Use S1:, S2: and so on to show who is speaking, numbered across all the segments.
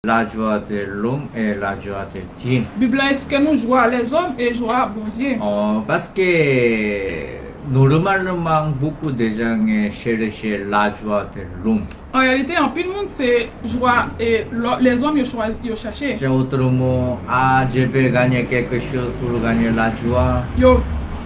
S1: La joie de l'homme et la joie de Dieu.
S2: Bible explique nous joie les hommes et joie bon Dieu.
S1: Parce que normalement, beaucoup de gens cherchent la joie de l'homme.
S2: En réalité, en plus de monde, c'est joie et les hommes ils cherchent.
S1: C'est autrement, je vais gagner quelque chose pour gagner la joie.
S2: Ils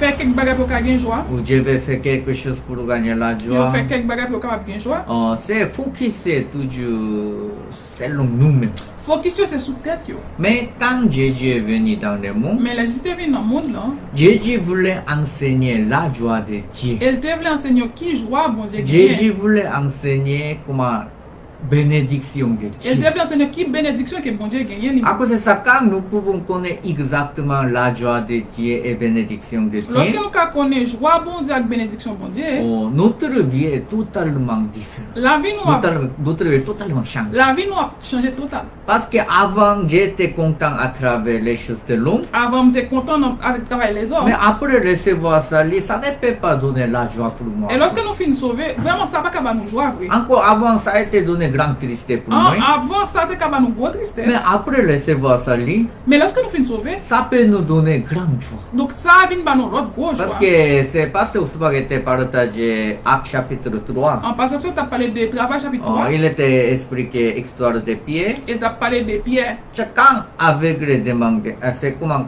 S2: fait quelque bagages pour gagner joie.
S1: Ou je vais faire quelque chose pour gagner la
S2: Ils
S1: joie.
S2: fait quelque bagages pour gagner joie.
S1: C'est focusé toujours selon nous-mêmes.
S2: Focus sur c'est sous tête yo.
S1: Mais quand Jésus est venu dans le monde,
S2: Mais la justice vient dans le monde là.
S1: Jésus voulait enseigner la joie de Dieu.
S2: Elle te voulait enseigner qui joie bon Dieu.
S1: Jésus voulait enseigner comment bénédiction de
S2: Elle
S1: Dieu.
S2: te voulait enseigner qui bénédiction que bon Dieu gagne.
S1: À cause de ça, quand nous pouvons connaître exactement la joie de Dieu et bénédiction de
S2: Lorsque
S1: Dieu,
S2: nous connaissons joie bon Dieu avec bénédiction bon Dieu,
S1: notre vie est totalement différente.
S2: la vie nous a
S1: Notre vie est totalement changée.
S2: la vie nous a changé total.
S1: Parce qu'avant, j'étais content à travers les choses de l'homme.
S2: Avant, j'étais content avec travailler les hommes.
S1: Mais après recevoir ça, ça ne peut pas donner la joie pour moi.
S2: Et lorsque nous finissons sauver, vraiment ça va pas nous joie.
S1: Encore avant, ça a été donné grande tristesse pour moi.
S2: Avant ça c'était capable nous grosse
S1: Mais
S2: tristesse.
S1: après recevoir ça,
S2: Mais lorsque nous finissons sauver,
S1: ça peut nous donner grande joie.
S2: donc ça vient pas nous l'autre grosse joie.
S1: Parce que c'est Pasteur Ousba qui était partagé Actes chapitre 3.
S2: En passant tu as parlé de travail chapitre 3.
S1: Il était expliqué l'histoire de Pierre.
S2: Il t'a parlé de Pierre.
S1: Quand aveugle demandait, c'est comment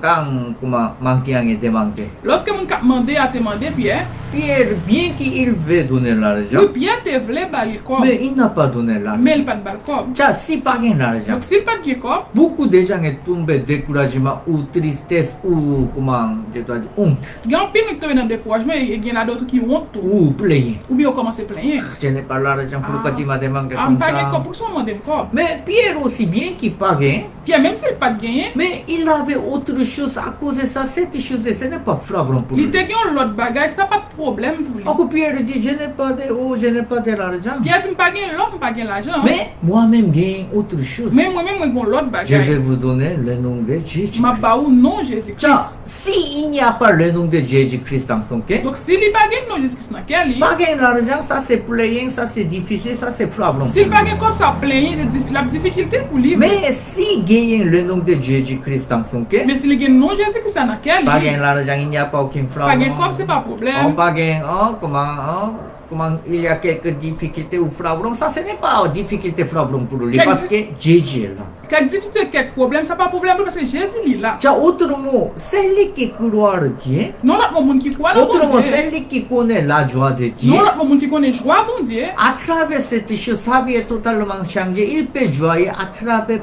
S1: mendiant est demandé.
S2: Lorsque mon cap demandé à te demander Pierre,
S1: Pierre, bien qu'il veut donner l'argent,
S2: oui, Pierre te voulait baler corps.
S1: mais il n'a pas donné l'argent.
S2: Mais il pas de balle corps.
S1: Si pas gain l'argent,
S2: Donc s'il pas de corps,
S1: beaucoup de gens sont tombés découragement ou tristesse ou comment je dois dire honte
S2: il y a un peu de tomber dans découragement et il y en a d'autres qui ont tout.
S1: ou plaignent.
S2: Ou bien on commence à plaindre.
S1: Je n'ai pas l'argent, pourquoi tu m'as demandé
S2: En
S1: comme
S2: pas de
S1: ça?
S2: corps pour son demander corps.
S1: Mais Pierre aussi bien qu'il pas gain,
S2: Pierre même s'il pas de gagner,
S1: mais il avait autre chose à cause de ça. Cette chose, ce n'est pas flagrant pour lui.
S2: il te gagne l'autre bagage, ça pas de problème pour lui.
S1: Donc Pierre dit, je n'ai pas de l'argent.
S2: Pierre dit pas gagner l'homme, pas gagner l'argent.
S1: Mais moi-même gagne autre chose.
S2: Mais moi-même, moi, j'ai l'autre
S1: Je vais
S2: bagage.
S1: vous donner le nom de Jésus.
S2: Ma pas ou non
S1: Tiens,
S2: Jésus-Christ.
S1: s'il n'y a pas le nom de Jésus-Christ dans son cœur,
S2: Donc s'il pas gagné non Jésus-Christ dans quel lit,
S1: pas gagner l'argent, ça c'est plaisant, ça c'est difficile, ça c'est flagrant.
S2: s'il pas gagné comme ça plaigner, c'est la difficulté pour lui.
S1: Mais si gagne le nom de Jésus-Christ dans son cœur,
S2: Mais s'il gagne non Jésus-Christ dans quel
S1: pas
S2: lit,
S1: gagner l'argent, il n'y a pas aucun
S2: pas gagné
S1: flagrant.
S2: comme c'est pas
S1: On
S2: problème.
S1: pas gagner, comment il y a quelques difficultés ou flagrant, ça ce n'est pas difficulté flagrant pour lui parce que Jésus est là.
S2: Quelle difficulté, quel problème, ça pas problème parce que Jésus il est là.
S1: Tiens, autrement, celui qui croit en Dieu,
S2: Non notre monde qui croit dans bon
S1: autrement,
S2: Dieu.
S1: celui qui connaît la joie de Dieu,
S2: Non notre monde qui connaît joie bon Dieu.
S1: à travers cette chose, sa vie est totalement changée. Il peut jouer à travers